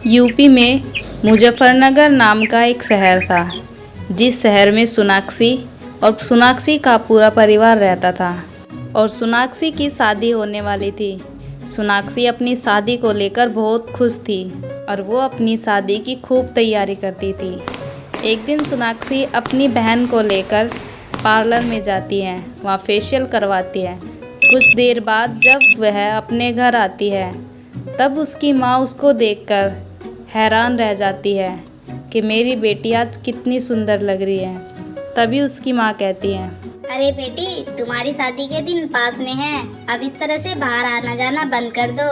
UP में मुजफ्फरनगर नाम का एक शहर था, जिस शहर में सोनाक्षी का पूरा परिवार रहता था और सोनाक्षी की शादी होने वाली थी। सोनाक्षी अपनी शादी को लेकर बहुत खुश थी और वो अपनी शादी की खूब तैयारी करती थी। एक दिन सोनाक्षी अपनी बहन को लेकर पार्लर में जाती है, वहाँ फेशियल करवाती है। कुछ देर बाद जब वह अपने घर आती है, तब उसकी माँ उसको देखकर हैरान रह जाती है कि मेरी बेटी आज कितनी सुंदर लग रही है। तभी उसकी माँ कहती है, अरे बेटी, तुम्हारी शादी के दिन पास में है, अब इस तरह से बाहर आना जाना बंद कर दो।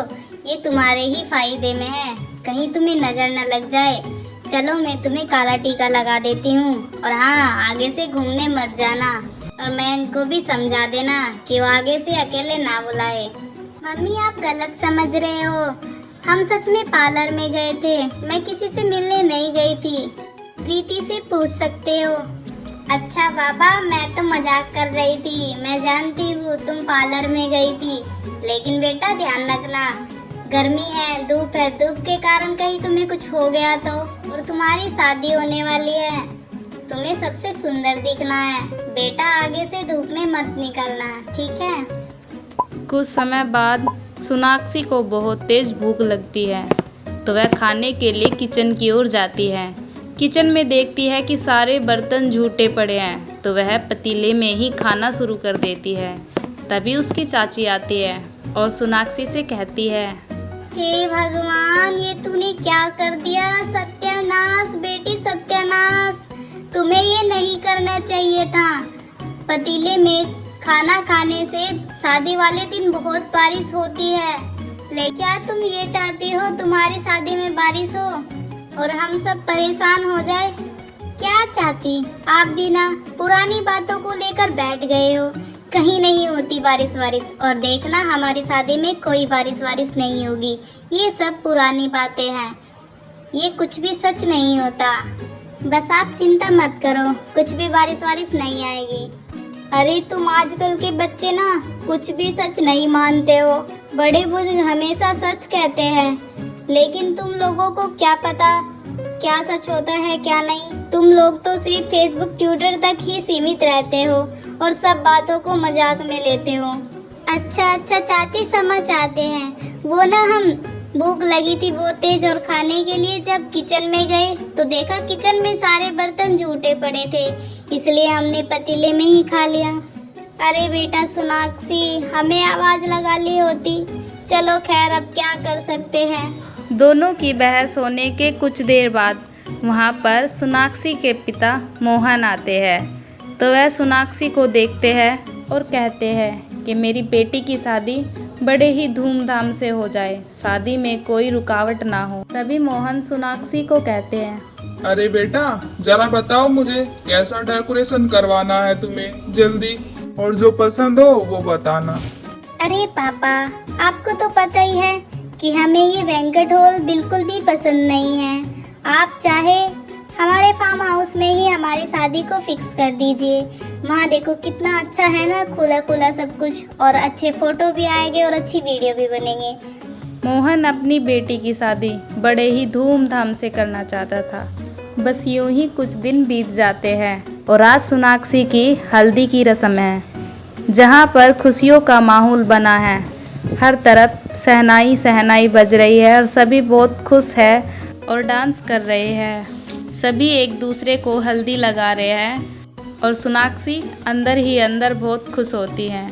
ये तुम्हारे ही फायदे में है, कहीं तुम्हें नजर न लग जाए। चलो मैं तुम्हें काला टीका लगा देती हूँ, और हाँ, आगे से घूमने मत जाना, और मैं इनको भी समझा देना कि वो आगे से अकेले ना बुलाए। मम्मी, आप गलत समझ रहे हो, हम सच में पार्लर में गए थे, मैं किसी से मिलने नहीं गई थी। प्रीति से पूछ सकते हो। अच्छा बाबा, मैं तो मजाक कर रही थी, मैं जानती हूँ तुम पार्लर में गई थी, लेकिन बेटा ध्यान रखना, गर्मी है, धूप के कारण कहीं तुम्हें कुछ हो गया तो। और तुम्हारी शादी होने वाली है, तुम्हें सबसे सुंदर दिखना है बेटा, आगे से धूप में मत निकलना, ठीक है। कुछ समय बाद सोनाक्षी को बहुत तेज भूख लगती है, तो वह खाने के लिए किचन की ओर जाती है। किचन में देखती है कि सारे बर्तन झूठे पड़े हैं, तो वह पतीले में ही खाना शुरू कर देती है। तभी उसकी चाची आती है और सोनाक्षी से कहती है, हे भगवान, ये तूने क्या कर दिया, सत्यानाश बेटी सत्यानाश, तुम्हें ये नहीं करना चाहिए था। पतीले में खाना खाने से शादी वाले दिन बहुत बारिश होती है, लेकिन क्या तुम ये चाहती हो तुम्हारी शादी में बारिश हो और हम सब परेशान हो जाए? क्या चाची, आप भी ना पुरानी बातों को लेकर बैठ गए हो, कहीं नहीं होती बारिश वारिश, और देखना हमारी शादी में कोई बारिश वारिश नहीं होगी। ये सब पुरानी बातें हैं, ये कुछ भी सच नहीं होता, बस आप चिंता मत करो, कुछ भी बारिश वारिश नहीं आएगी। अरे तुम आजकल के बच्चे ना कुछ भी सच नहीं मानते हो, बड़े बुजुर्ग हमेशा सच कहते हैं, लेकिन तुम लोगों को क्या पता क्या सच होता है क्या नहीं। तुम लोग तो सिर्फ फेसबुक ट्विटर तक ही सीमित रहते हो और सब बातों को मजाक में लेते हो। अच्छा चाची, समझ आते हैं, वो ना हम भूख लगी थी बहुत तेज, और खाने के लिए जब किचन में गए तो देखा किचन में सारे बर्तन झूठे पड़े थे, इसलिए हमने पतीले में ही खा लिया। अरे बेटा सोनाक्षी, हमें आवाज लगा ली होती। चलो खैर, अब क्या कर सकते हैं। दोनों की बहस होने के कुछ देर बाद वहाँ पर सोनाक्षी के पिता मोहन आते हैं, तो वह सोनाक्षी को देखते हैं और कहते हैं कि मेरी बेटी की शादी बड़े ही धूमधाम से हो जाए, शादी में कोई रुकावट ना हो। तभी मोहन सोनाक्षी को कहते हैं, अरे बेटा, जरा बताओ मुझे कैसा डेकोरेशन करवाना है तुम्हें, जल्दी, और जो पसंद हो वो बताना। अरे पापा, आपको तो पता ही है कि हमें ये बैंक्वेट हॉल बिल्कुल भी पसंद नहीं है। आप चाहे हमारे फार्म हाउस में ही हमारी शादी को फिक्स कर दीजिए, वहाँ देखो कितना अच्छा है ना, खुला खुला सब कुछ, और अच्छे फोटो भी आएंगे और अच्छी वीडियो भी बनेंगे। मोहन अपनी बेटी की शादी बड़े ही धूमधाम से करना चाहता था। बस यूं ही कुछ दिन बीत जाते हैं और आज सोनाक्षी की हल्दी की रस्म है, जहां पर खुशियों का माहौल बना है। हर तरफ शहनाई बज रही है और सभी बहुत खुश है और डांस कर रहे हैं। सभी एक दूसरे को हल्दी लगा रहे हैं और सोनाक्षी अंदर ही अंदर बहुत खुश होती है।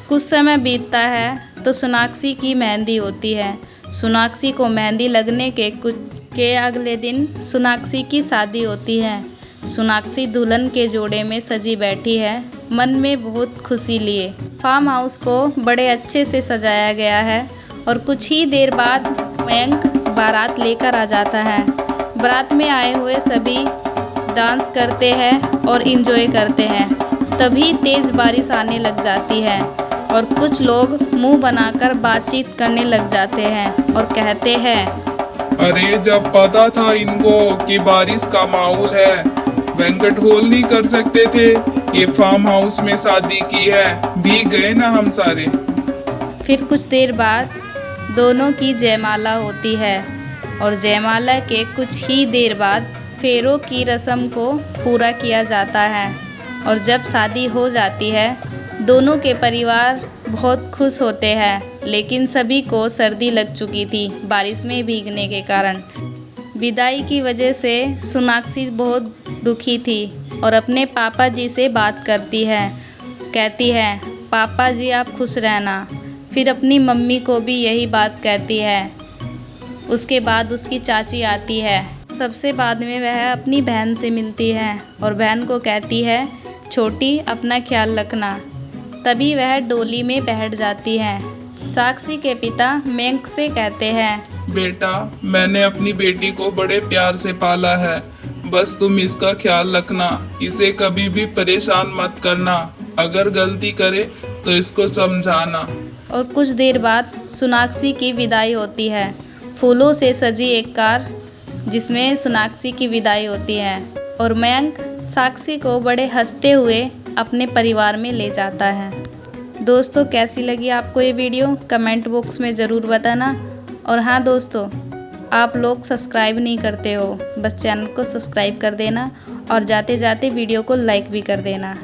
कुछ समय बीतता है तो सोनाक्षी की मेहंदी होती है। सोनाक्षी को मेहंदी लगने के अगले दिन सोनाक्षी की शादी होती है। सोनाक्षी दुल्हन के जोड़े में सजी बैठी है, मन में बहुत खुशी लिए। फार्म हाउस को बड़े अच्छे से सजाया गया है और कुछ ही देर बाद मयंक बारात लेकर आ जाता है। बारात में आए हुए सभी डांस करते हैं और एंजॉय करते हैं। तभी तेज़ बारिश आने लग जाती है और कुछ लोग मुंह बनाकर बातचीत करने लग जाते हैं और कहते हैं, अरे जब पता था इनको कि बारिश का माहौल है, बैंक्वेट हॉल नहीं कर सकते थे, ये फार्म हाउस में शादी की है, भीग गए ना हम सारे। फिर कुछ देर बाद दोनों की जयमाला होती है। और जयमाला के कुछ ही देर बाद फेरों की रस्म को पूरा किया जाता है। और जब शादी हो जाती है दोनों के परिवार बहुत खुश होते हैं, लेकिन सभी को सर्दी लग चुकी थी बारिश में भीगने के कारण। विदाई की वजह से सोनाक्षी बहुत दुखी थी और अपने पापा जी से बात करती है, कहती है पापा जी आप खुश रहना। फिर अपनी मम्मी को भी यही बात कहती है। उसके बाद उसकी चाची आती है। सबसे बाद में वह अपनी बहन से मिलती है और बहन को कहती है छोटी अपना ख्याल रखना। तभी वह डोली में बैठ जाती है। साक्षी के पिता मेंक से कहते हैं बेटा मैंने अपनी बेटी को बड़े प्यार से पाला है, बस तुम इसका ख्याल रखना, इसे कभी भी परेशान मत करना, अगर गलती करे तो इसको समझाना। और कुछ देर बाद सोनाक्षी की विदाई होती है। फूलों से सजी एक कार जिसमें सोनाक्षी की विदाई होती है और मयंक साक्षी को बड़े हंसते हुए अपने परिवार में ले जाता है। दोस्तों कैसी लगी आपको ये वीडियो कमेंट बॉक्स में ज़रूर बताना। और हाँ दोस्तों, आप लोग सब्सक्राइब नहीं करते हो, बस चैनल को सब्सक्राइब कर देना और जाते जाते वीडियो को लाइक भी कर देना।